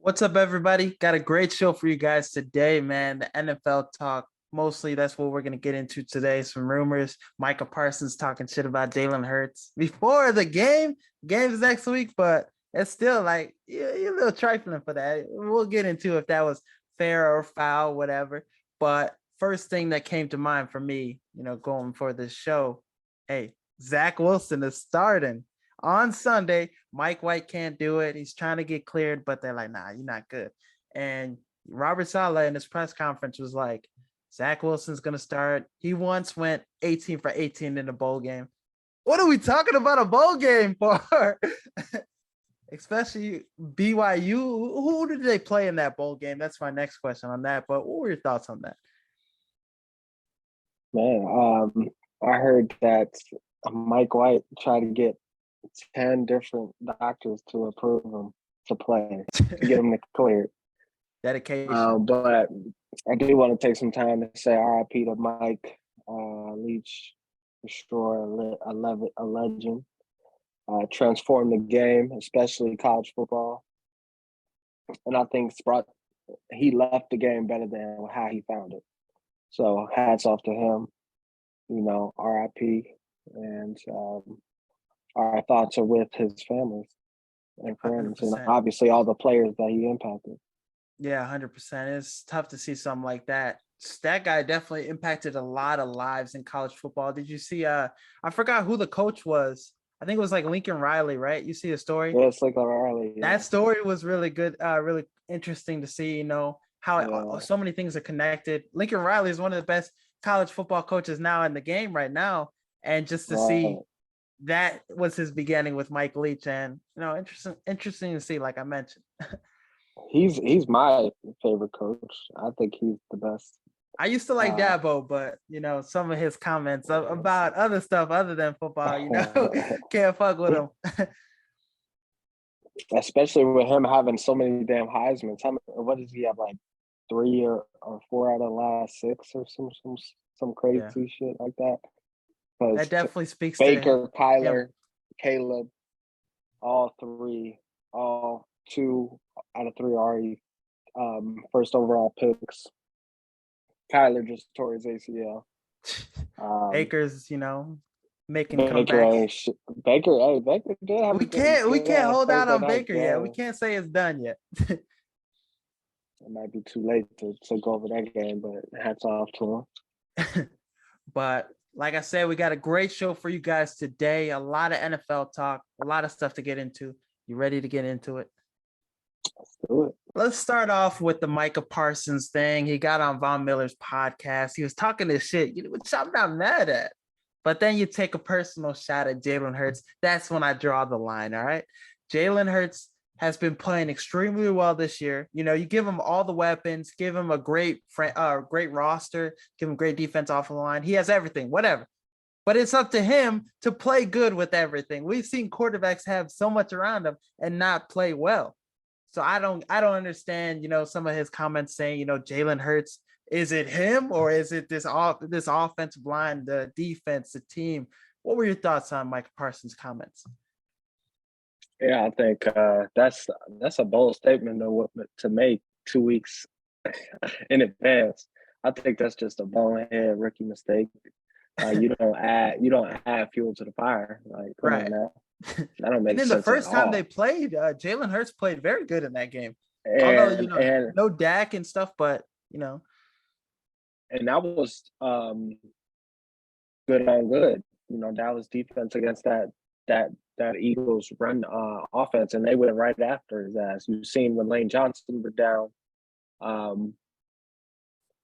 What's up, everybody? Got a great show for you guys today, man. The NFL talk. Mostly that's what we're going to get into today. Some rumors. Micah Parsons talking shit about Jalen Hurts before the game. Game's next week, but it's still like you're a little trifling for that. We'll get into if that was fair or foul, whatever. But first thing that came to mind for me, going for this show, hey, Zach Wilson is starting on Sunday. Mike White can't do it. He's trying to get cleared, but they're like, nah, you're not good. And Robert Saleh in his press conference was like, Zach Wilson's going to start. He once went 18 for 18 in a bowl game. What are we talking about a bowl game for? Especially BYU. Who did they play in that bowl game? That's my next question on that. But what were your thoughts on that? Man, I heard that Mike White tried to get 10 different doctors to approve him to play, to get him cleared. Dedication. But I do want to take some time to say RIP to Mike Leach, for sure, a legend. Transformed the game, especially college football. And I think he left the game better than how he found it. So hats off to him, RIP. And our thoughts are with his families and friends, 100%. And obviously all the players that he impacted. Yeah, 100%. It's tough to see something like that. That guy definitely impacted a lot of lives in college football. Did you see? I forgot who the coach was. I think it was like Lincoln Riley, right? You see the story? Yeah, it's Lincoln Riley. Yeah. That story was really good, really interesting to see. How so many things are connected. Lincoln Riley is one of the best college football coaches now in the game right now, and just to see that was his beginning with Mike Leach, and interesting to see. Like I mentioned, he's my favorite coach. I think he's the best. I used to like Dabo, but some of his comments about other stuff other than football, can't fuck with him. Especially with him having so many damn Heismans. What does he have, like 3 or 4 out of the last 6 or some crazy shit like that? That definitely speaks Baker, to Baker, Kyler, Caleb, all 2 out of 3 already first overall picks. Kyler just tore his ACL. Baker's, making comebacks. Baker did have. We can't hold out on Baker yet. We can't say it's done yet. It might be too late to go over that game, but hats off to him. But like I said, we got a great show for you guys today. A lot of NFL talk, a lot of stuff to get into. You ready to get into it? Let's do it. Let's start off with the Micah Parsons thing. He got on Von Miller's podcast. He was talking this shit, which I'm not mad at. But then you take a personal shot at Jalen Hurts. That's when I draw the line, all right? Jalen Hurts has been playing extremely well this year. You give him all the weapons, give him a great roster, give him great defense off of the line. He has everything, whatever. But it's up to him to play good with everything. We've seen quarterbacks have so much around them and not play well. So I don't understand, some of his comments saying, Jalen Hurts, is it him or is it this offensive line, the defense, the team? What were your thoughts on Micah Parsons' comments? Yeah, I think that's a bold statement to make 2 weeks in advance. I think that's just a bonehead rookie mistake. You don't add fuel to the fire. Like, come on now. That don't make and then sense. The first time they played, Jalen Hurts played very good in that game. Although no Dak and stuff, but and that was good on good. Dallas defense against that Eagles run offense, and they went right after his ass. You've seen when Lane Johnson was down,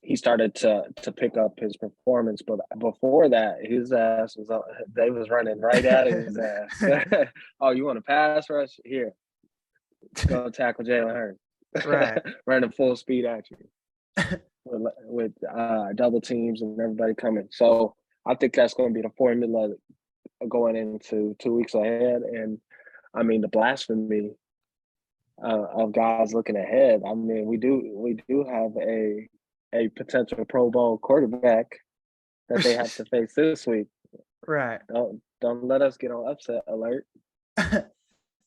he started to pick up his performance, but before that, his ass was they was running right at his ass. Oh, you want to pass rush? Here, go tackle Jalen Hurts. Right, running full speed at you with double teams and everybody coming. So I think that's going to be the formula going into 2 weeks ahead. And I mean, the blasphemy of guys looking ahead. I mean, we do have a potential Pro Bowl quarterback that they have to face this week. Right. Don't let us get on upset alert.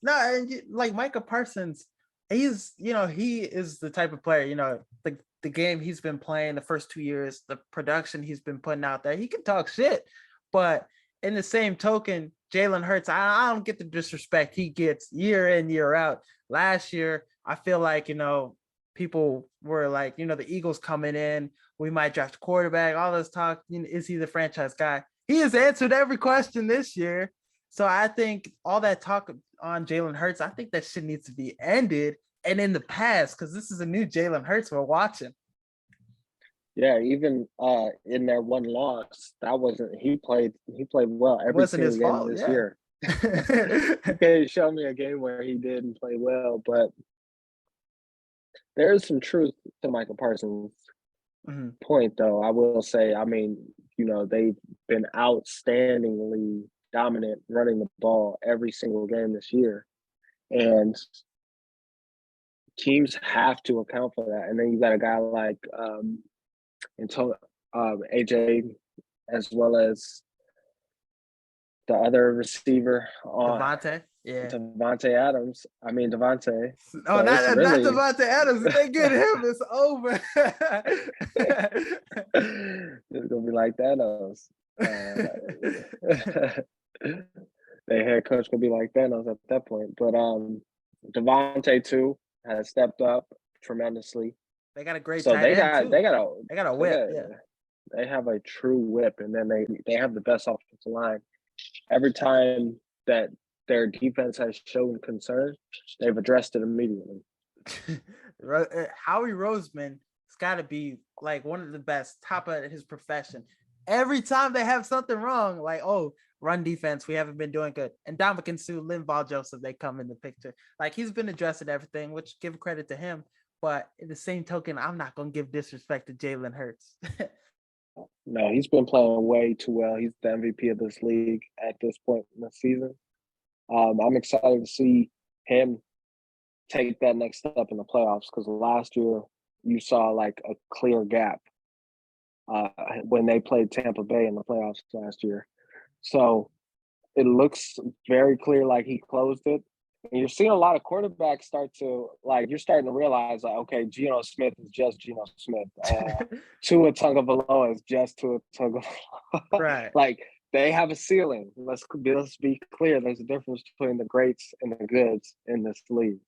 No, and like Micah Parsons, he is the type of player, the game he's been playing the first 2 years, the production he's been putting out there, he can talk shit. But in the same token, Jalen Hurts, I don't get the disrespect he gets year in, year out. Last year, I feel like, people were like, the Eagles coming in, we might draft a quarterback, all this talk, is he the franchise guy? He has answered every question this year. So I think all that talk on Jalen Hurts, I think that shit needs to be ended and in the past, because this is a new Jalen Hurts we're watching. Yeah, even in their one loss, that wasn't he played well every single game this year. You can't show me a game where he didn't play well, but there is some truth to Micah Parsons' point, though. I will say, I mean, they've been outstandingly dominant running the ball every single game this year, and teams have to account for that. And then you got a guy like AJ, as well as the other receiver on Devontae Adams. I mean Devontae. Oh, so not Devontae Adams. If they get him, it's over. It's gonna be like Thanos. Their head coach gonna be like Thanos at that point. But Devontae too has stepped up tremendously. They got a great tight end too. They got a whip. They have a true whip, and then they have the best offensive line. Every time that their defense has shown concern, they've addressed it immediately. Howie Roseman has got to be like one of the best, top of his profession. Every time they have something wrong, like, oh, run defense, we haven't been doing good. And Ndamukong Suh, Linval Joseph, they come in the picture. Like, he's been addressing everything, which give credit to him. But in the same token, I'm not going to give disrespect to Jalen Hurts. No, he's been playing way too well. He's the MVP of this league at this point in the season. I'm excited to see him take that next step in the playoffs, because last year you saw like a clear gap when they played Tampa Bay in the playoffs last year. So it looks very clear like he closed it. And you're seeing a lot of quarterbacks you're starting to realize, like, okay, Geno Smith is just Geno Smith. Tua Tagovailoa is just Tua Tagovailoa. Right. Like, they have a ceiling. Let's be clear. There's a difference between the greats and the goods in this league.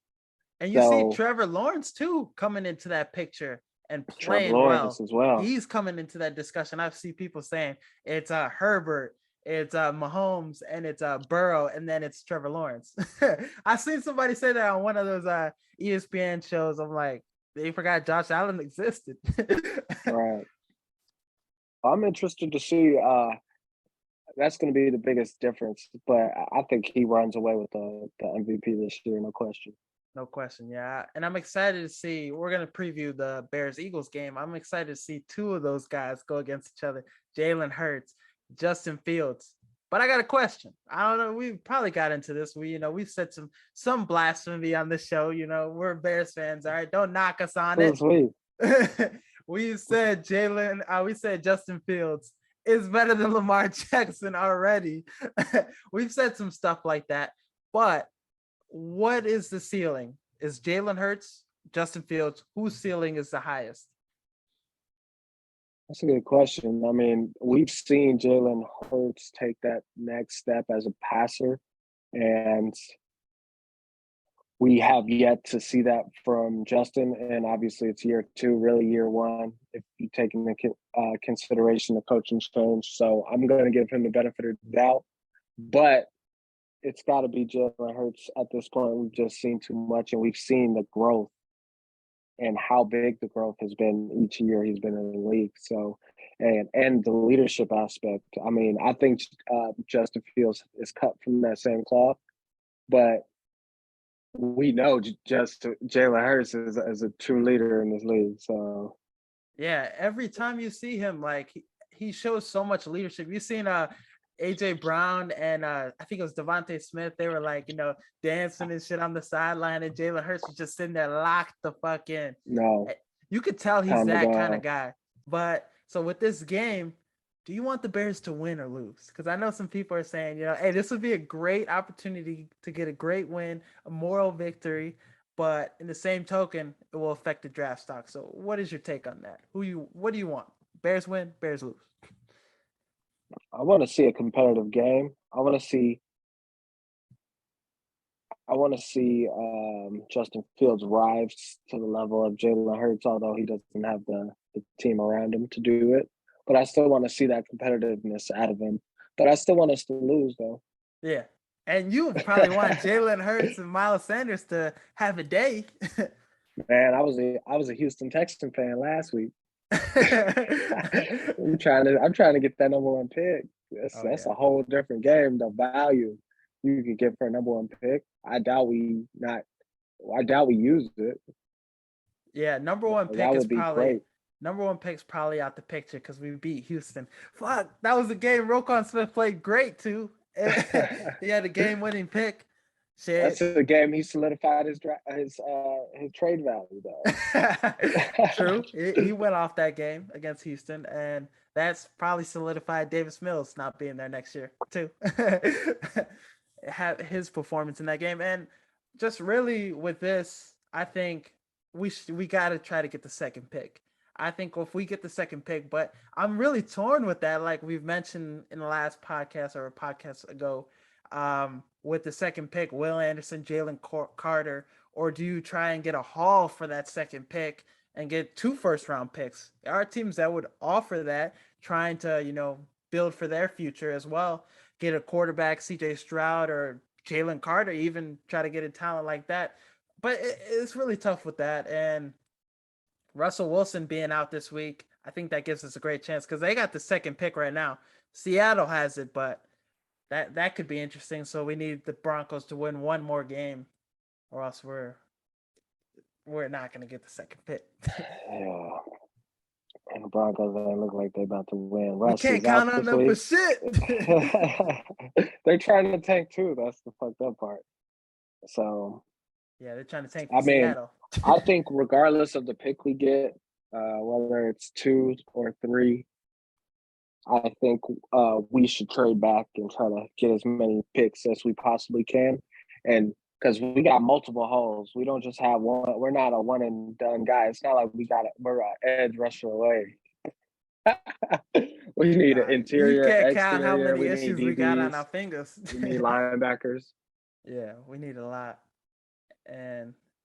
And you see Trevor Lawrence too coming into that picture and playing well. As well. He's coming into that discussion. I've seen people saying it's Herbert, it's Mahomes, and it's Burrow, and then it's Trevor Lawrence. I seen somebody say that on one of those ESPN shows. I'm like, they forgot Josh Allen existed. Right. I'm interested to see. That's going to be the biggest difference, but I think he runs away with the MVP this year, no question. No question, yeah. And I'm excited to see, we're going to preview the Bears-Eagles game. I'm excited to see two of those guys go against each other, Jalen Hurts, Justin Fields. But I got a question. I don't know, we probably got into this. We've said some blasphemy on this show. We're Bears fans, all right? Don't knock us on it. We said Justin Fields is better than Lamar Jackson already. We've said some stuff like that, but what is the ceiling? Is Jalen Hurts, Justin Fields, whose ceiling is the highest? That's a good question. I mean, we've seen Jalen Hurts take that next step as a passer, and we have yet to see that from Justin. And obviously it's year two, really year one, if you take into consideration the coaching change. So I'm going to give him the benefit of the doubt, but it's got to be Jalen Hurts at this point. We've just seen too much, and we've seen the growth and how big the growth has been each year he's been in the league. So, and the leadership aspect. I mean, I think Justin Fields is cut from that same cloth, but we know just Jalen Hurts is a true leader in this league. So, yeah, every time you see him, like he shows so much leadership. You've seen AJ Brown and I think it was Devontae Smith. They were like, dancing and shit on the sideline, and Jalen Hurts was just sitting there locked the fuck in. No, you could tell he's that kind of guy. But so with this game, do you want the Bears to win or lose? Because I know some people are saying, hey, this would be a great opportunity to get a great win, a moral victory. but in the same token, it will affect the draft stock. So, what is your take on that? What do you want? Bears win, Bears lose. I want to see a competitive game. I want to see Justin Fields rise to the level of Jalen Hurts, although he doesn't have the team around him to do it. But I still want to see that competitiveness out of him. But I still want us to lose, though. Yeah, and you probably want Jalen Hurts and Miles Sanders to have a day. Man, I was a Houston Texan fan last week. I'm trying to get that number one pick. That's Yeah. a whole different game. The value you could get for a number one pick. I doubt we used it. Yeah, number one pick That is would be probably great. number one pick's probably out the picture because we beat Houston. Fuck, that was a game Roquan Smith played great too. He had a game-winning pick. That's Shit. the game he solidified his trade value though. True. He went off that game against Houston, and that's probably solidified Davis Mills not being there next year too. Have his performance in that game, and just really with this, I think we got to try to get the second pick. I think if we get the second pick, but I'm really torn with that. Like we've mentioned in the last podcast or a podcast ago, with the second pick, Will Anderson, Jalen Carter, or do you try and get a haul for that second pick and get 2 first-round picks? There are teams that would offer that, trying to build for their future as well. Get a quarterback, C.J. Stroud or Jalen Carter, even try to get a talent like that. But it's really tough with that. And Russell Wilson being out this week, I think that gives us a great chance because they got the second pick right now. Seattle has it, but that could be interesting. So we need the Broncos to win one more game, or else we're not going to get the second pick. Yeah. And the Broncos ain't look like they about to win. We can't count on them for shit. They're trying to tank too. That's the fucked up part. So yeah, they're trying to tank for Seattle. I think regardless of the pick we get, whether it's 2 or 3, I think we should trade back and try to get as many picks as we possibly can. And because we got multiple holes, we don't just have one. We're not a one and done guy. It's not like we're an edge rusher away. We need an interior, you can't exterior. count how many we issues need we got on our fingers. We need linebackers. Yeah, we need a lot.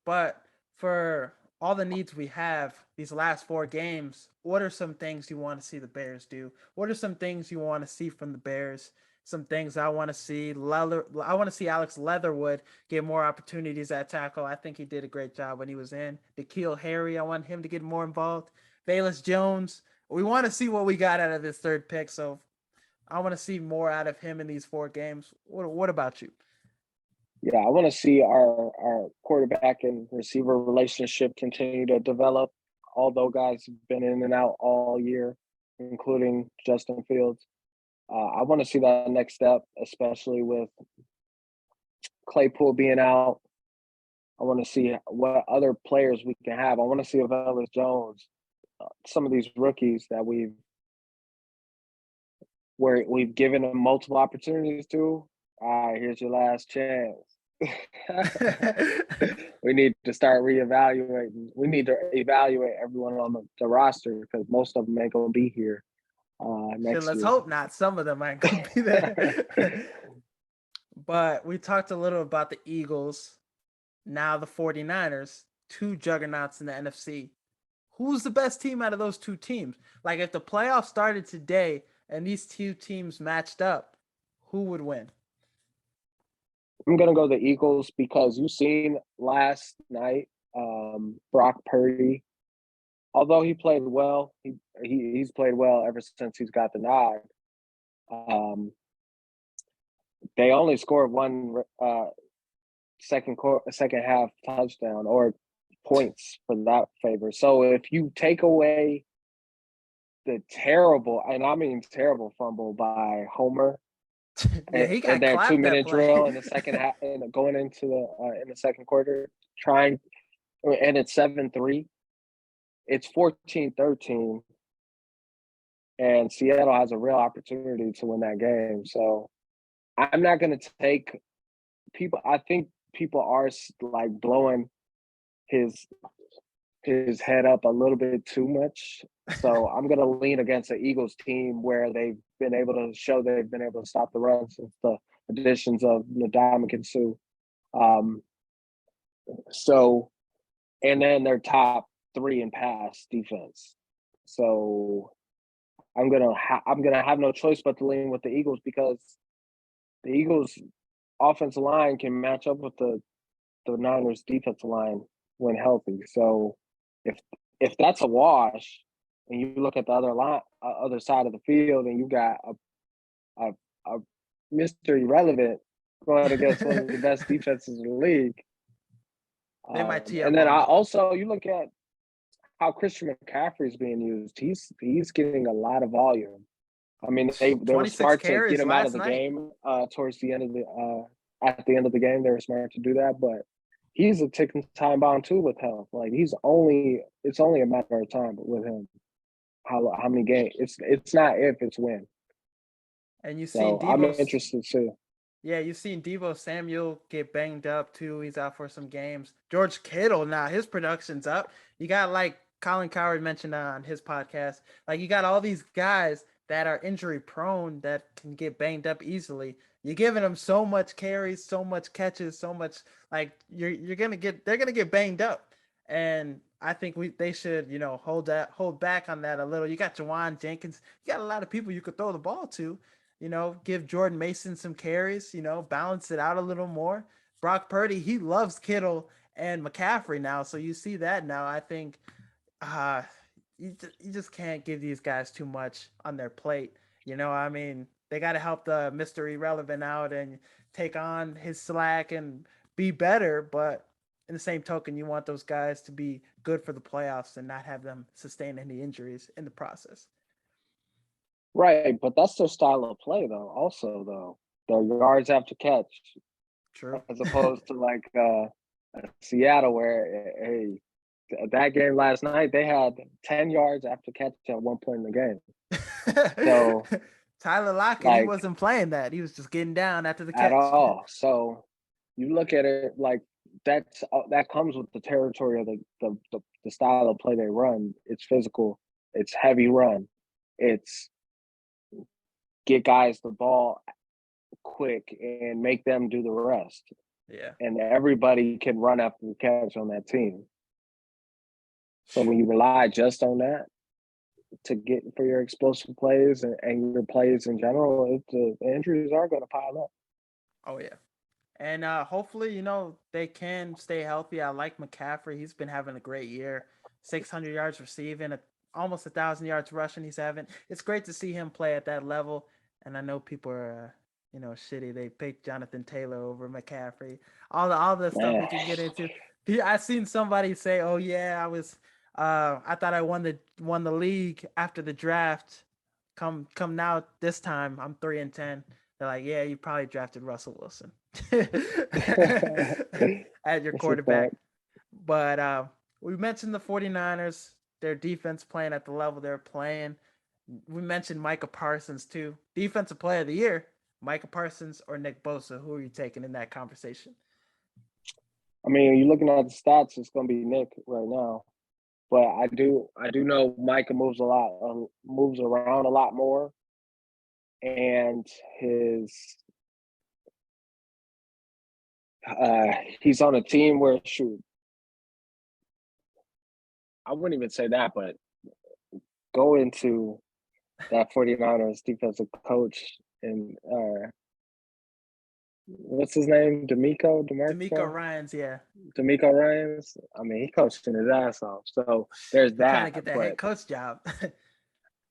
But for all the needs we have these last 4 games, what are some things you want to see the Bears do? What are some things you want to see from the Bears? Some things I want to see. I want to see Alex Leatherwood get more opportunities at tackle. I think he did a great job when he was in. N'Keal Harry, I want him to get more involved. Velus Jones, we want to see what we got out of this third pick. So I want to see more out of him in these 4 games. What about you? Yeah, I want to see our quarterback and receiver relationship continue to develop. Although guys have been in and out all year, including Justin Fields. I want to see that next step, especially with Claypool being out. I want to see what other players we can have. I want to see Velus Jones, some of these rookies that we've given them multiple opportunities to. All right, here's your last chance. We need to start reevaluating. We need to evaluate everyone on the roster because most of them ain't gonna be here next Let's year. hope not. Some of them ain't gonna be there. But we talked a little about the Eagles. Now the 49ers, 2 juggernauts in the NFC. Who's the best team out of those 2 teams? Like if the playoffs started today and these 2 teams matched up, who would win? I'm gonna go the Eagles because you seen last night, Brock Purdy. Although he played well, he's played well ever since he's got the nod. They only scored one second half touchdown or points for that favor. So if you take away the terrible, and I mean terrible fumble by Homer, Yeah, he got and that clapped 2-minute that play. drill in the second half and going into in the second quarter, and it's 7-3. It's 14-13, and Seattle has a real opportunity to win that game. So I'm not going to take people. I think people are like blowing his his head up a little bit too much. So I'm going to lean against the Eagles team where they've been able to show they've been able to stop the run since the additions of Ndamukong Suh. Um, so, and then their top three in pass defense. So I'm gonna have no choice but to lean with the Eagles because the Eagles offensive line can match up with the Niners defensive line when healthy. So if that's a wash, and you look at the other side of the field, and you got a Mr. Irrelevant going against one of the best defenses in the league. They might tee up. And then you look at how Christian McCaffrey is being used. He's getting a lot of volume. I mean, they were smart to get him out of the game towards the end of the at the end of the game. They were smart to do that, but he's a ticking time bomb too with health. Like it's only a matter of time with him. How many games? It's not if, it's when. And you see, I'm interested too. Yeah, you've seen Deebo Samuel get banged up too. He's out for some games. George Kittle now, his production's up. You got like Colin Cowherd mentioned on his podcast. Like you got all these guys that are injury prone that can get banged up easily. You're giving them so much carries, so much catches, so much like they're gonna get banged up. And I think they should, hold back on that a little. You got Jawan Jenkins. You got a lot of people you could throw the ball to. Give Jordan Mason some carries, balance it out a little more. Brock Purdy, he loves Kittle and McCaffrey now. So you see that now. I think you just can't give these guys too much on their plate. They got to help the Mr. Irrelevant out and take on his slack and be better. But in the same token, you want those guys to be good for the playoffs and not have them sustain any injuries in the process. Right, but that's their style of play, though. Also, though, their yards after catch, true, as opposed to like Seattle, where hey, that game last night they had 10 yards after catch at one point in the game. So Tyler Lockett, he wasn't playing that; he was just getting down after the catch at all. So you look at it like that comes with the territory of the style of play they run. It's physical, it's heavy run, it's get guys the ball quick and make them do the rest. Yeah. And everybody can run after the catch on that team. So when you rely just on that to get for your explosive plays and your plays in general, the injuries are going to pile up. Oh, yeah. And hopefully, they can stay healthy. I like McCaffrey. He's been having a great year. 600 yards receiving, almost 1,000 yards rushing he's having. It's great to see him play at that level. And I know people are, shitty. They picked Jonathan Taylor over McCaffrey. All the stuff we can get into. I seen somebody say, "Oh yeah, I thought I won the league after the draft. Come now this time I'm 3-10." They're like, "Yeah, you probably drafted Russell Wilson at your quarterback." But we mentioned the 49ers, their defense playing at the level they're playing. We mentioned Micah Parsons too. Defensive player of the year, Micah Parsons or Nick Bosa. Who are you taking in that conversation? I mean, you're looking at the stats, it's going to be Nick right now. But I do know Micah moves around a lot more. And he's on a team where, shoot, I wouldn't even say that, but go into that 49ers defensive coach and what's his name? DeMeco Ryans, yeah. DeMeco Ryans. I mean, he coaching his ass off. So there's that. Trying to get that head coach job.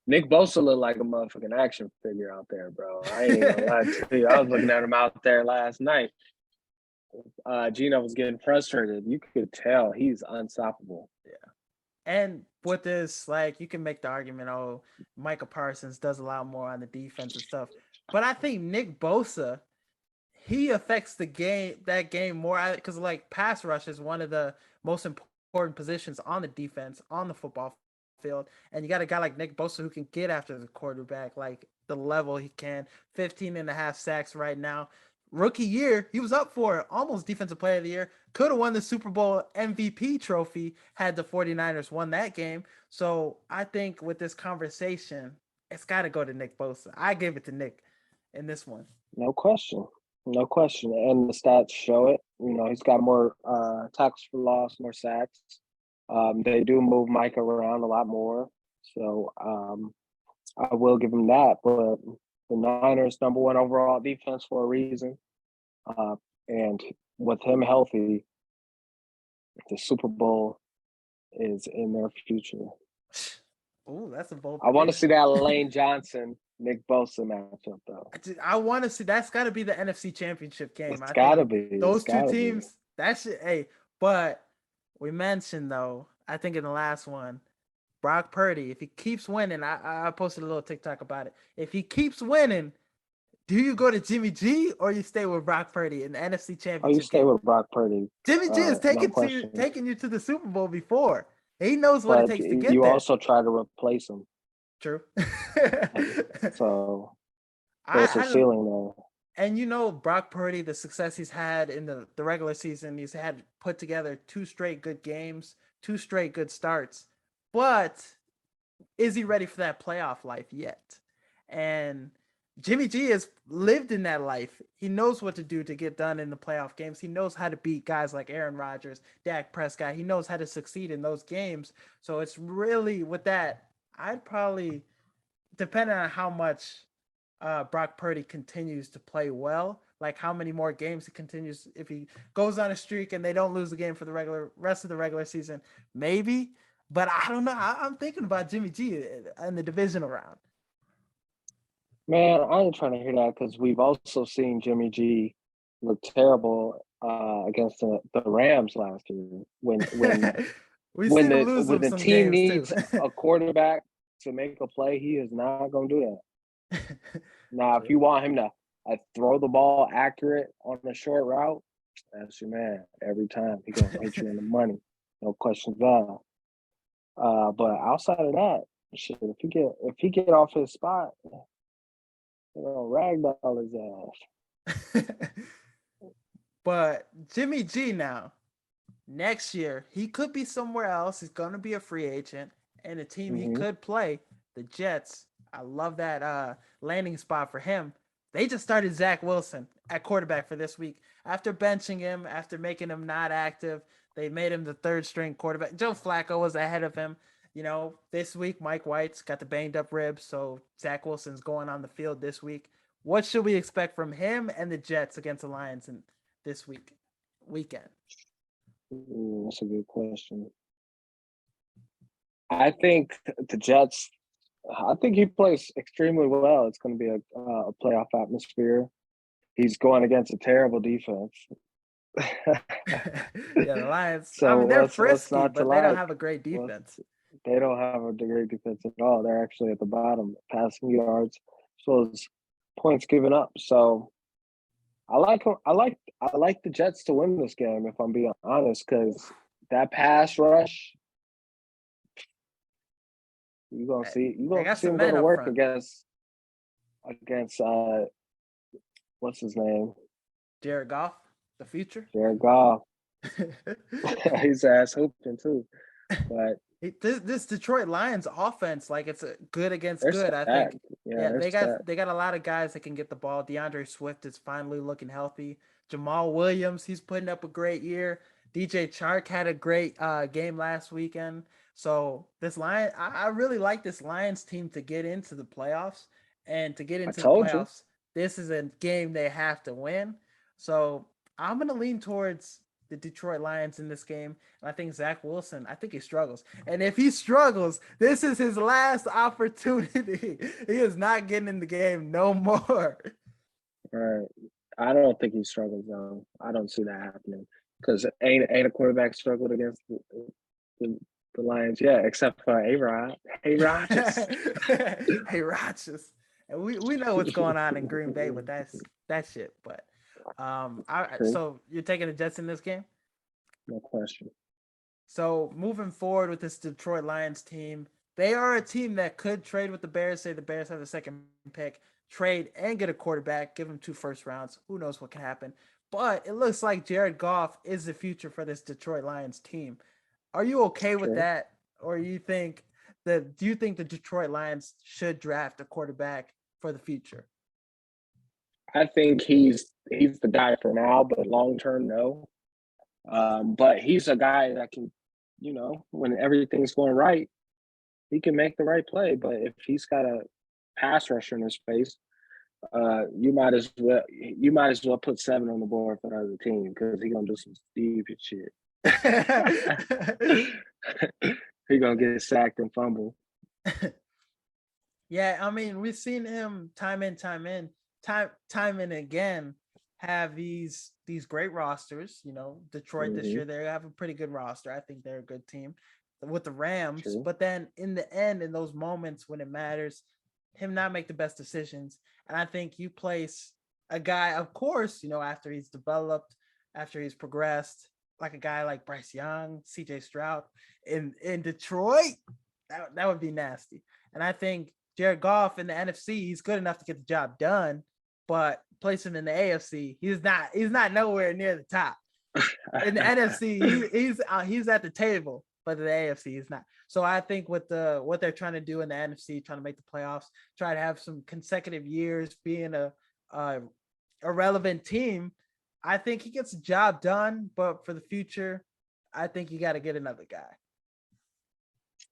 Nick Bosa looked like a motherfucking action figure out there, bro. I ain't even gonna lie to you. I was looking at him out there last night. Gino was getting frustrated. You could tell he's unstoppable. Yeah. And with this, like, you can make the argument, oh, Micah Parsons does a lot more on the defense and stuff. But I think Nick Bosa, he affects that game more because, like, pass rush is one of the most important positions on the defense, on the football field. And you got a guy like Nick Bosa who can get after the quarterback, like the level he can. 15.5 sacks right now. rookie year, he was up for it, almost defensive player of the year. Could have won the Super Bowl MVP trophy had the 49ers won that game. So I think with this conversation, it's got to go to Nick Bosa. I gave it to Nick in this one. No question. No question. And the stats show it. He's got more tackles for loss, more sacks. They do move Mike around a lot more. So I will give him that. But the Niners, number one overall defense for a reason. And with him healthy, the Super Bowl is in their future. Oh, that's a bold I want to see prediction. that Lane Johnson, Nick Bosa matchup, though. I want to see. That's got to be the NFC Championship game. It's I got to think be. It's those two got to be. teams. That should. Hey, but we mentioned though. I think in the last one, Brock Purdy. If he keeps winning, I posted a little TikTok about it. If he keeps winning, do you go to Jimmy G or you stay with Brock Purdy in the NFC Oh, you Championship stay game? with Brock Purdy. Jimmy G has No question. taken you to the Super Bowl before. He knows what it But takes to get you there. also try to replace him. True. So there's a ceiling there. And Brock Purdy, the success he's had in the regular season, he's had put together 2 straight good games, 2 straight good starts. But is he ready for that playoff life yet? And Jimmy G has lived in that life. He knows what to do to get done in the playoff games. He knows how to beat guys like Aaron Rodgers, Dak Prescott. He knows how to succeed in those games. So it's really with that, I'd probably, depending on how much Brock Purdy continues to play well, like how many more games he continues, if he goes on a streak and they don't lose the game for the rest of the regular season, maybe. But I don't know. I'm thinking about Jimmy G in the divisional round. Man, I ain't trying to hear that because we've also seen Jimmy G look terrible against the Rams last year when We've seen him lose when them the some team games too. needs a quarterback to make a play, he is not going to do that. Now, if you want him to throw the ball accurate on a short route, that's your man every time. He's going to hit you in the money. No questions asked. But outside of that, shit, if he get off his spot, ragdoll his ass. But Jimmy G now, next year, he could be somewhere else. He's going to be a free agent. And a team he could play, the Jets. I love that landing spot for him. They just started Zach Wilson at quarterback for this week. After benching him, after making him not active, they made him the 3rd string quarterback. Joe Flacco was ahead of him. This week, Mike White's got the banged up ribs, so Zach Wilson's going on the field this week. What should we expect from him and the Jets against the Lions in this weekend? That's a good question. I think the Jets, I think he plays extremely well. It's going to be a playoff atmosphere. He's going against a terrible defense. Yeah, the Lions. So I mean, they're frisky, but they don't have a great defense. They don't have a great defense at all. They're actually at the bottom, passing yards, as well as points given up. So I like the Jets to win this game, if I'm being honest, because that pass rush, you're gonna see him go to work against what's his name? Jared Goff, the future. Jared Goff. He's ass hooping too. But this Detroit Lions offense, like it's a good against good. I think. Yeah, they got a lot of guys that can get the ball. DeAndre Swift is finally looking healthy. Jamal Williams, he's putting up a great year. DJ Chark had a great game last weekend. So this I really like this Lions team to get into the playoffs and to get into the playoffs. This is a game they have to win. So I'm gonna lean towards the Detroit Lions in this game. And I think Zach Wilson, I think he struggles. And if he struggles, this is his last opportunity. He is not getting in the game no more. Right. I don't think he struggles, though. I don't see that happening. Because ain't a quarterback struggled against the Lions yet, except for A-Rod. Hey, Rodgers. Hey, Rodgers. And we know what's going on in Green Bay with that shit. But so you're taking the Jets in this game? No question. So moving forward with this Detroit Lions team, they are a team that could trade with the Bears. Say the Bears have the 2nd pick. trade and get a quarterback, give him 2 first rounds. Who knows what can happen? But it looks like Jared Goff is the future for this Detroit Lions team. Are you okay with True. that? Or do you think the Detroit Lions should draft a quarterback for the future? I think he's the guy for now, but long term, no. But he's a guy that can, when everything's going right, he can make the right play. But if he's got a pass rusher in his face, you might as well put 7 on the board for the other team because he gonna do some stupid shit. He gonna get sacked and fumble. Yeah, I mean, we've seen him time and again have these great rosters. Detroit this Mm-hmm. year, they have a pretty good roster. I think they're a good team with the Rams. True. But then in the end, in those moments when it matters, him not make the best decisions. And I think you place a guy, of course, after he's developed, after he's progressed, like a guy like Bryce Young, CJ Stroud in Detroit, that would be nasty. And I think Jared Goff in the NFC, he's good enough to get the job done, but place him in the AFC, he's not nowhere near the top. In the NFC, he's at the table, but in the AFC, he's not. So I think with what they're trying to do in the NFC, trying to make the playoffs, try to have some consecutive years being a relevant team, I think he gets the job done. But for the future, I think you got to get another guy.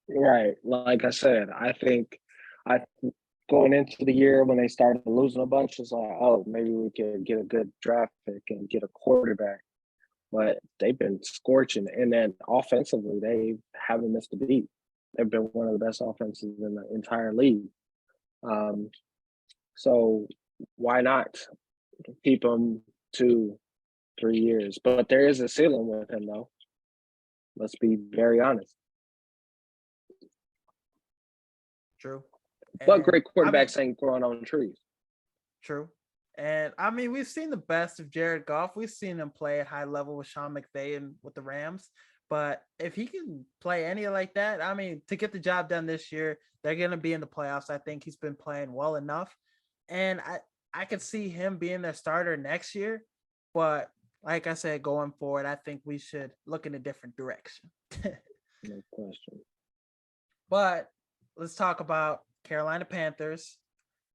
Right. Like I said, I going into the year when they started losing a bunch, it's like, oh, maybe we could get a good draft pick and get a quarterback. But they've been scorching, and then offensively, they haven't missed a beat. They've been one of the best offenses in the entire league. So why not keep him 2-3 years? But there is a ceiling with him, though. Let's be very honest. True. But great quarterbacks ain't growing on trees. True. And I mean, we've seen the best of Jared Goff. We've seen him play at high level with Sean McVay and with the Rams. But if he can play any like that, I mean, to get the job done this year, they're going to be in the playoffs. I think he's been playing well enough. And I could see him being their starter next year. But like I said, going forward, I think we should look in a different direction. No question. But let's talk about Carolina Panthers.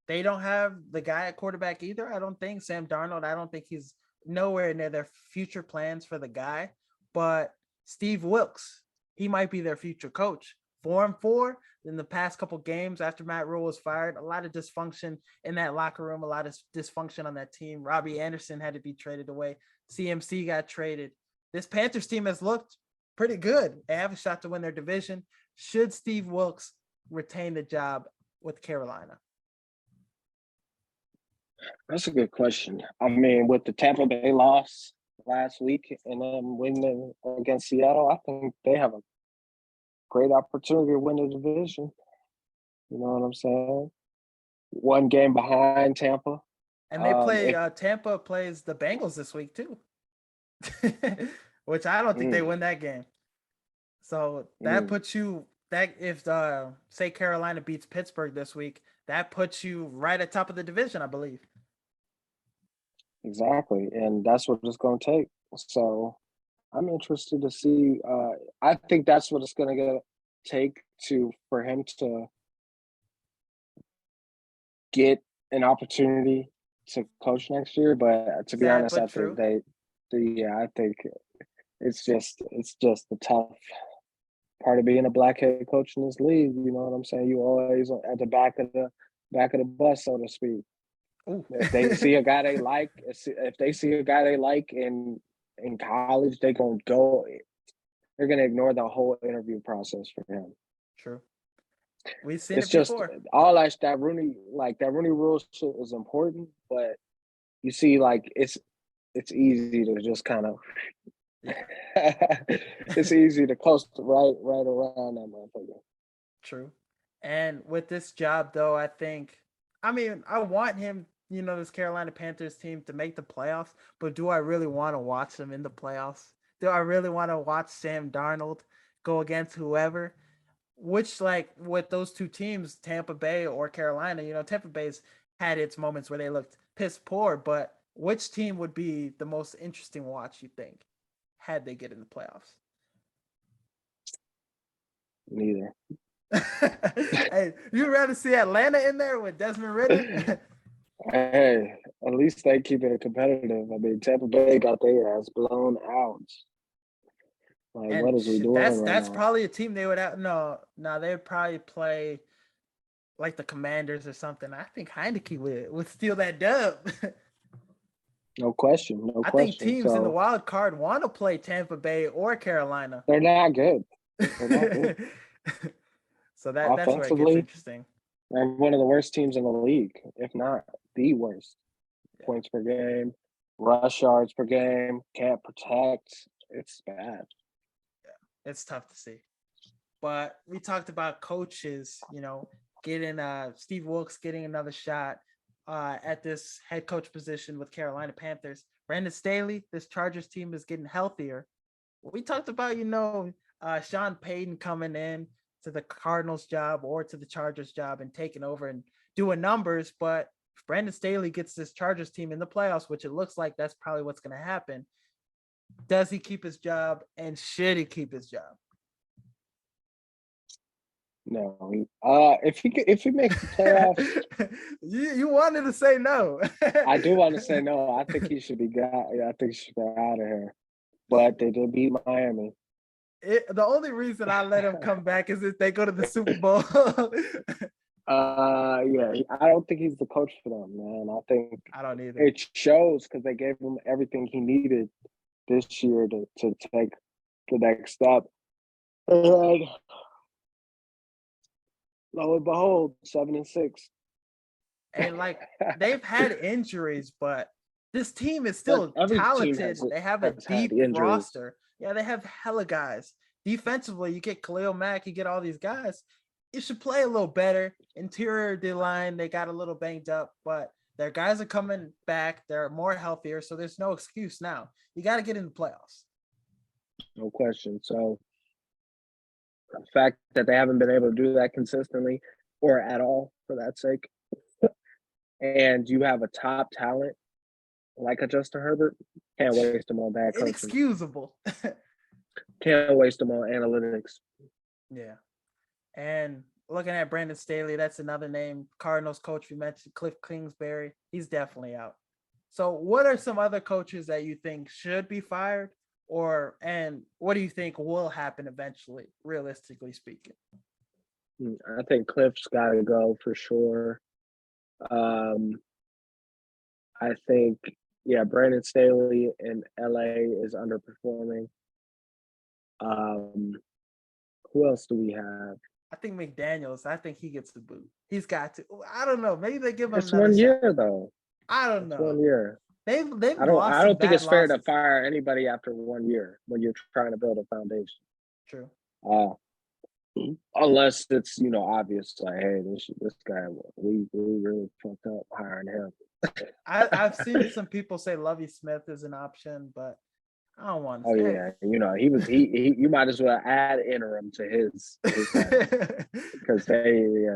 They don't have the guy at quarterback either. I don't think Sam Darnold. I don't think he's nowhere near their future plans for the guy. But Steve Wilkes, he might be their future coach. 4-4 in the past couple games after Matt Rule was fired. A lot of dysfunction in that locker room. A lot of dysfunction on that team. Robbie Anderson had to be traded away. CMC got traded. This Panthers team has looked pretty good. They have a shot to win their division. Should Steve Wilkes retain the job with Carolina? That's a good question. I mean, with the Tampa Bay loss last week and then winning against Seattle, I think they have a great opportunity to win the division. You know what I'm saying? One game behind Tampa. And they play Tampa plays the Bengals this week too. Which I don't think they win that game. So that puts you that if say Carolina beats Pittsburgh this week, that puts you right at top of the division, I believe. Exactly. And that's what it's going to take. So I'm interested to see. I think that's what it's going to take for him to get an opportunity to coach next year. But to be honest, I think I think it's just the tough part of being a black head coach in this league. You know what I'm saying? You always at the back of the bus, so to speak. Ooh. If they see a guy they like, in college, they're gonna ignore the whole interview process for him. True. We've seen it's it just before. All that Rooney Rule shit is important, but you see, like it's easy to just kind of it's easy to coast right around that motherfucker. True. And with this job, though, I want him, this Carolina Panthers team to make the playoffs, but do I really want to watch them in the playoffs? Do I really want to watch Sam Darnold go against whoever? Which, like, with those two teams, Tampa Bay or Carolina, Tampa Bay's had its moments where they looked piss poor. But which team would be the most interesting watch, you think, had they get in the playoffs? Neither. Hey, you'd rather see Atlanta in there with Desmond Ritter? Hey, at least they keep it competitive. I mean, Tampa Bay got their ass blown out. Like, what And is we shit, doing right that's now? probably a team they would have. No, they would probably play like the Commanders or something. I think Heineke would steal that dub. No question. No I think question. teams in the So wild card want to play Tampa Bay or Carolina. they're not good. They're not good. So that's where it gets Offensively, interesting. they're one of the worst teams in the league, if not the worst. Yeah, Points per game, rush yards per game, can't protect. It's bad. it's tough to see. But we talked about coaches, getting Steve Wilkes getting another shot at this head coach position with Carolina Panthers. Brandon Staley, this Chargers team is getting healthier. We talked about, Sean Payton coming in to the Cardinals job or to the Chargers job and taking over and doing numbers. But if Brandon Staley gets this Chargers team in the playoffs, which it looks like that's probably what's going to happen, does he keep his job and should he keep his job? No. If he makes the playoffs, you wanted to say no. I do want to say no. I think he should be got. Yeah, I think he should be out of here. But they did beat Miami. The only reason I let him come back is if they go to the Super Bowl. Yeah, I don't think he's the coach for them, man. I think I don't either. it shows because they gave him everything he needed this year to take the next step. And lo and behold, 7-6. And like they've had injuries, but this team is still talented. They have a deep roster. Yeah, they have hella guys. Defensively, you get Khalil Mack, you get all these guys. You should play a little better. Interior D line, they got a little banged up, but their guys are coming back. They're more healthier, so there's no excuse now. You got to get in the playoffs. No question. So the fact that they haven't been able to do that consistently or at all, for that sake, and you have a top talent like a Justin Herbert, can't waste them on bad coaching. Inexcusable. Can't waste them on analytics. Yeah. And looking at Brandon Staley, that's another name. Cardinals coach we mentioned, Cliff Kingsbury. He's definitely out. So what are some other coaches that you think should be fired? And what do you think will happen eventually, realistically speaking? I think Cliff's got to go for sure. I think, Brandon Staley in LA is underperforming. Who else do we have? I think McDaniels. I think he gets the boot. He's got to. I don't know. Maybe they give him It's another 1 year shot. though. I don't know. 1 year. They've I don't think it's fair to fire anybody after 1 year when you're trying to build a foundation. True. Unless it's obvious, like, hey, this guy, we really fucked up hiring him. I've seen some people say Lovie Smith is an option, but I don't want to. Oh yeah, he you might as well add interim to his because they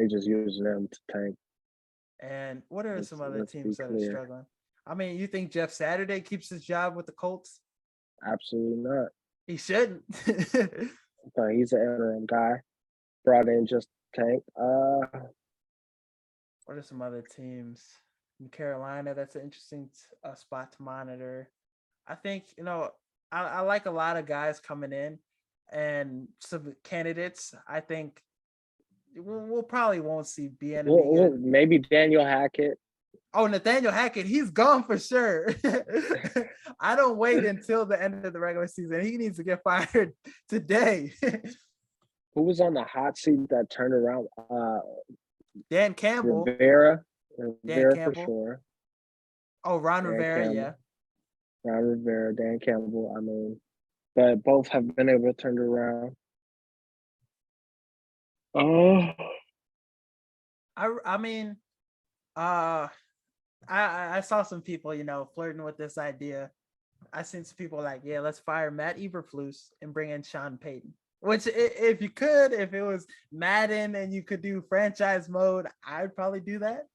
just use them to tank. And what are some other teams that are struggling? I mean, you think Jeff Saturday keeps his job with the Colts? Absolutely not. He shouldn't. He's an interim guy, brought in just tank. What are some other teams in Carolina? That's an interesting spot to monitor. I think I like a lot of guys coming in and some candidates. I think we'll probably won't see Bieniemy. Maybe Daniel Hackett. Oh, Nathaniel Hackett, he's gone for sure. I don't wait until the end of the regular season. He needs to get fired today. Who was on the hot seat that turned around? Dan Campbell. Rivera Campbell. for sure. Oh, Ron Rivera, Campbell. Yeah. Ron Rivera, Dan Campbell. I mean, but both have been able to turn it around. I saw some people, flirting with this idea. I seen some people like, yeah, let's fire Matt Eberflus and bring in Sean Payton. Which, if you could, if it was Madden and you could do franchise mode, I'd probably do that.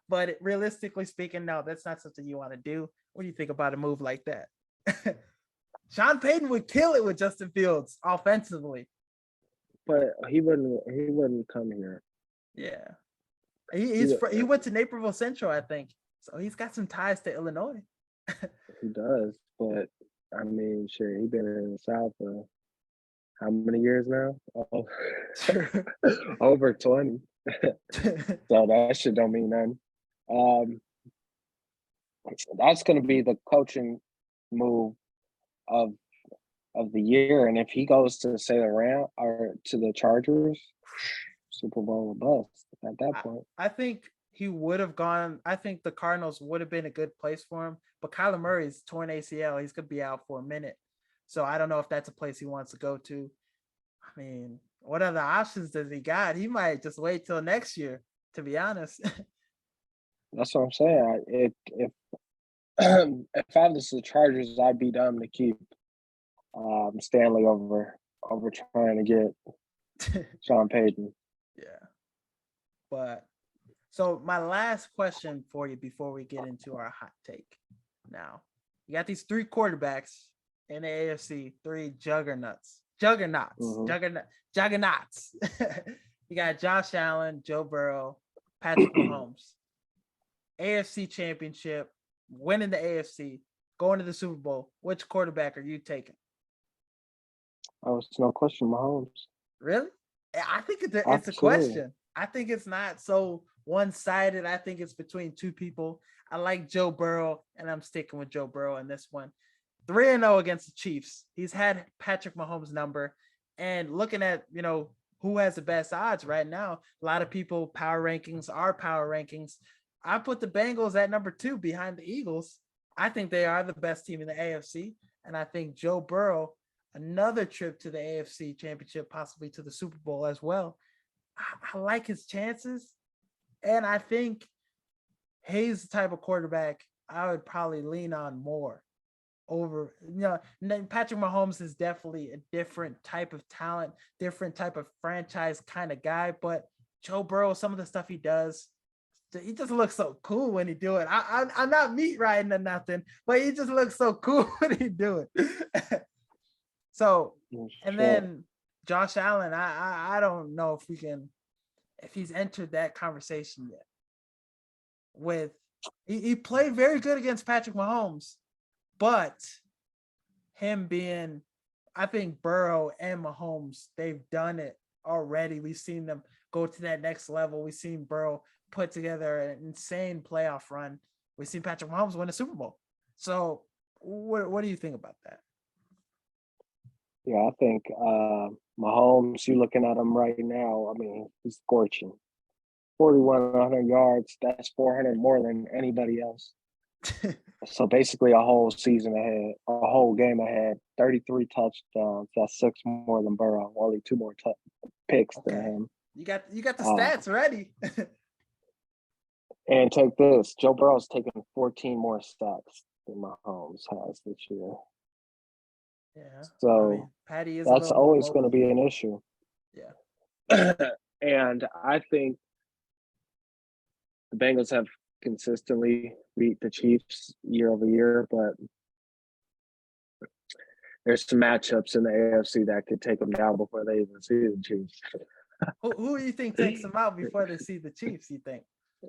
But realistically speaking, no, that's not something you want to do. What do you think about a move like that? Sean Payton would kill it with Justin Fields offensively. But he wouldn't come here. Yeah, he went to Naperville Central, I think, so he's got some ties to Illinois. He does, but I mean, shit, he's been in the South for how many years now? Oh, over 20. So that shit don't mean nothing. That's going to be the coaching move of the year, and if he goes to say the Ram or to the Chargers, Super Bowl or bust at that point. I think he would have gone. I think the Cardinals would have been a good place for him, but Kyler Murray's torn ACL. He's going to be out for a minute, so I don't know if that's a place he wants to go to. I mean, what other options does he got? He might just wait till next year, to be honest. That's what I'm saying. If I was the Chargers, I'd be dumb to keep Stanley over trying to get Sean Payton. Yeah. But so my last question for you before we get into our hot take. Now, you got these three quarterbacks in the AFC, three juggernauts. Mm-hmm. Juggernauts. You got Josh Allen, Joe Burrow, Patrick Mahomes. AFC championship, winning the AFC, going to the Super Bowl. Which quarterback are you taking? Oh, it's no question, Mahomes. Really? I think it's a question. I think it's not so one-sided. I think it's between two people. I like Joe Burrow, and I'm sticking with Joe Burrow in this one. 3-0 against the Chiefs. He's had Patrick Mahomes' number. And looking at, who has the best odds right now, a lot of people, power rankings. I put the Bengals at number 2 behind the Eagles. I think they are the best team in the AFC. And I think Joe Burrow, another trip to the AFC championship, possibly to the Super Bowl as well. I like his chances. And I think he's the type of quarterback I would probably lean on more over, Patrick Mahomes is definitely a different type of talent, different type of franchise kind of guy. But Joe Burrow, some of the stuff he does, he just looks so cool when he do it. I'm not meat riding or nothing, but he just looks so cool when he do it. So, and then Josh Allen, I don't know if he's entered that conversation yet. He played very good against Patrick Mahomes, but him being, I think Burrow and Mahomes, they've done it already. We've seen them go to that next level. We've seen Burrow put together an insane playoff run. We've seen Patrick Mahomes win a Super Bowl. So what do you think about that? Yeah, I think Mahomes, you're looking at him right now. I mean, he's scorching. 4,100 yards. That's 400 more than anybody else. So basically a whole season ahead, a whole game ahead, 33 touchdowns. That's 6 more than Burrow, only 2 more picks than him. You got the stats ready. And take this, Joe Burrow's taken 14 more sacks than Mahomes has this year. Yeah. So Patty is that's always going to be an issue. Yeah. And I think the Bengals have consistently beat the Chiefs year over year, but there's some matchups in the AFC that could take them down before they even see the Chiefs. Who do you think takes them out before they see the Chiefs, you think?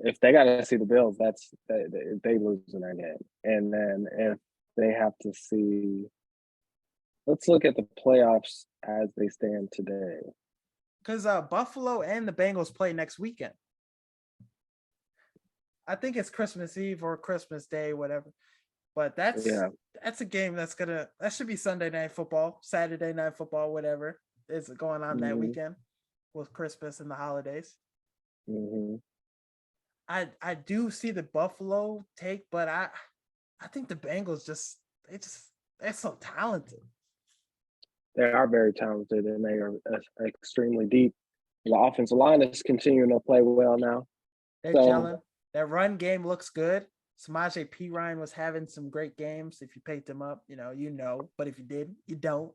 If they got to see the Bills, they lose in that game. And then if they have to see, let's look at the playoffs as they stand today. Because Buffalo and the Bengals play next weekend. I think it's Christmas Eve or Christmas Day, whatever. But that's a game that should be Sunday Night Football, Saturday Night Football, whatever is going on that weekend with Christmas and the holidays. Mm-hmm. I do see the Buffalo take, but I think the Bengals they're so talented. They are very talented, and they are extremely deep. The offensive line is continuing to play well now. They're gelling. Their run game looks good. Samaje Perine was having some great games. If you picked him up, but if you didn't, you don't.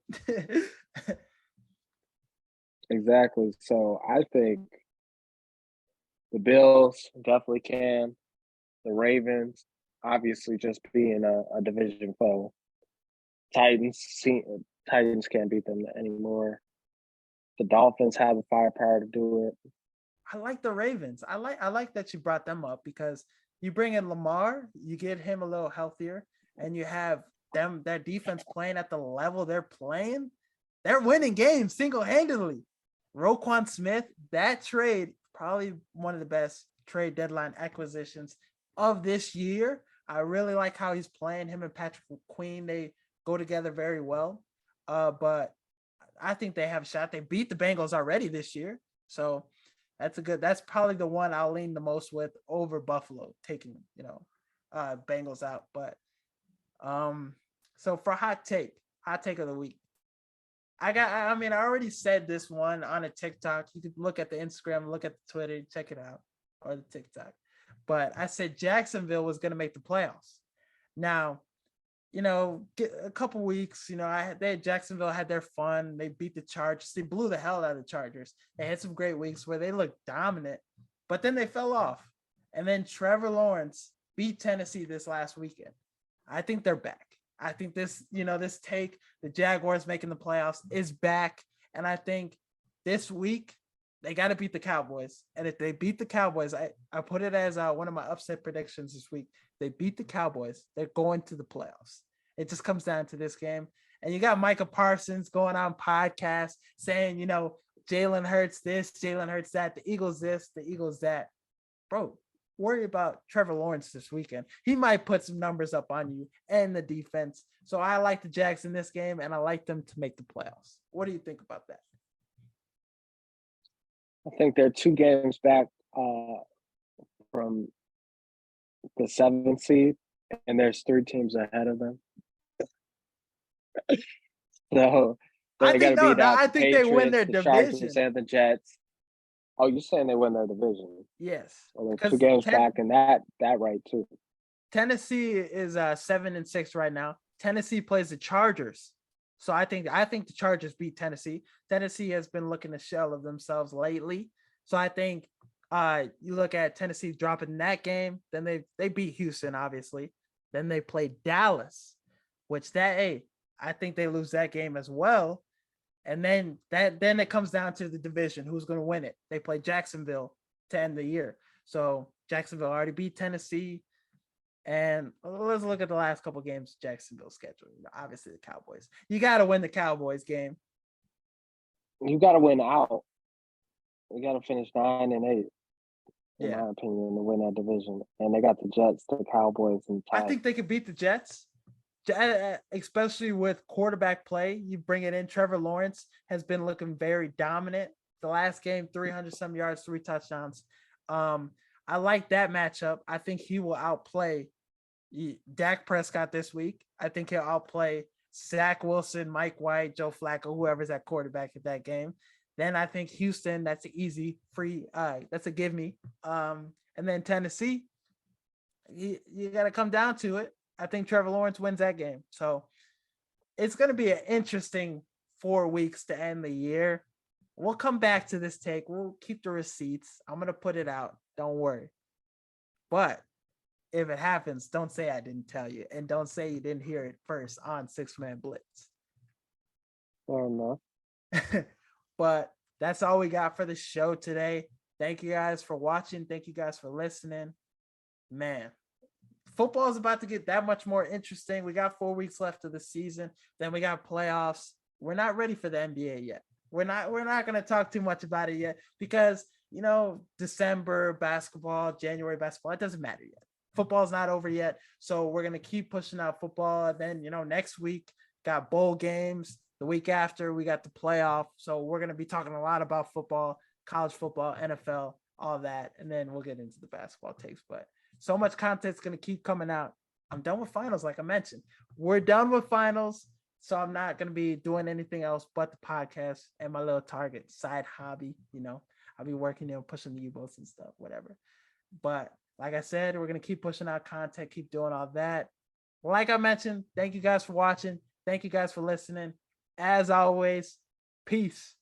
Exactly. So I think the Bills definitely can. The Ravens, obviously, just being a division foe. Titans, Titans can't beat them anymore. The Dolphins have the firepower to do it. I like the Ravens. I like that you brought them up because you bring in Lamar, you get him a little healthier, and you have their defense playing at the level they're playing. They're winning games single-handedly. Roquan Smith, that trade, probably one of the best trade deadline acquisitions of this year. I really like how he's playing. Him and Patrick Queen, they go together very well. But I think they have a shot. They beat the Bengals already this year. So that's probably the one I'll lean the most with over Buffalo taking, Bengals out. But so for hot take of the week. I already said this one on a TikTok. You could look at the Instagram, look at the Twitter, check it out, or the TikTok. But I said Jacksonville was going to make the playoffs. Now, a couple weeks, Jacksonville had their fun. They beat the Chargers. They blew the hell out of the Chargers. They had some great weeks where they looked dominant, but then they fell off. And then Trevor Lawrence beat Tennessee this last weekend. I think they're back. I think this take, the Jaguars making the playoffs, is back. And I think this week they got to beat the Cowboys. And if they beat the Cowboys, I put it as one of my upset predictions this week. They beat the Cowboys, they're going to the playoffs. It just comes down to this game. And you got Micah Parsons going on podcasts saying, Jalen Hurts this, Jalen Hurts that, the Eagles this, the Eagles that. Bro, worry about Trevor Lawrence this weekend. He might put some numbers up on you and the defense. So I like the Jags in this game, and I like them to make the playoffs. What do you think about that? I think they're 2 games back from the 7th seed, and there's 3 teams ahead of them. So they got to beat out I the think Patriots, they win their the division. Chargers, and the Jets. Oh, you're saying they win their division? Yes. Well, they're 2 games back, and that right too. Tennessee is 7-6 right now. Tennessee plays the Chargers. So I think the Chargers beat Tennessee. Tennessee has been looking a shell of themselves lately. So I think you look at Tennessee dropping that game, then they beat Houston, obviously. Then they play Dallas, which I think they lose that game as well. And then it comes down to the division. Who's going to win it? They play Jacksonville to end the year. So Jacksonville already beat Tennessee. And let's look at the last couple games Jacksonville's schedule. Obviously, the Cowboys. You got to win the Cowboys game. You got to win out. You got to finish 9-8, in my opinion, to win that division. And they got the Jets, the Cowboys, and I think they could beat the Jets, especially with quarterback play. You bring it in. Trevor Lawrence has been looking very dominant. The last game, 300 some yards, 3 touchdowns. I like that matchup. I think he will outplay Dak Prescott this week. I think he'll outplay Zach Wilson, Mike White, Joe Flacco, whoever's at quarterback at that game. Then I think Houston, that's an easy free. That's a give me. And then Tennessee, you got to come down to it. I think Trevor Lawrence wins that game. So it's going to be an interesting 4 weeks to end the year. We'll come back to this take. We'll keep the receipts. I'm going to put it out. Don't worry. But if it happens, don't say I didn't tell you. And don't say you didn't hear it first on 6-Man Blitz. Fair enough. But that's all we got for the show today. Thank you guys for watching. Thank you guys for listening. Man, football is about to get that much more interesting. We got 4 weeks left of the season. Then we got playoffs. We're not ready for the NBA yet. We're not going to talk too much about it yet because, December basketball, January basketball, it doesn't matter yet. Football's not over yet. So we're going to keep pushing out football. And then, next week got bowl games. The week after we got the playoff. So we're going to be talking a lot about football, college football, NFL, all that. And then we'll get into the basketball takes, but so much content's going to keep coming out. I'm done with finals. Like I mentioned, we're done with finals. So I'm not going to be doing anything else but the podcast and my little Target side hobby. I'll be working, pushing the U-boats and stuff, whatever. But like I said, we're going to keep pushing out content, keep doing all that. Like I mentioned, thank you guys for watching. Thank you guys for listening. As always, peace.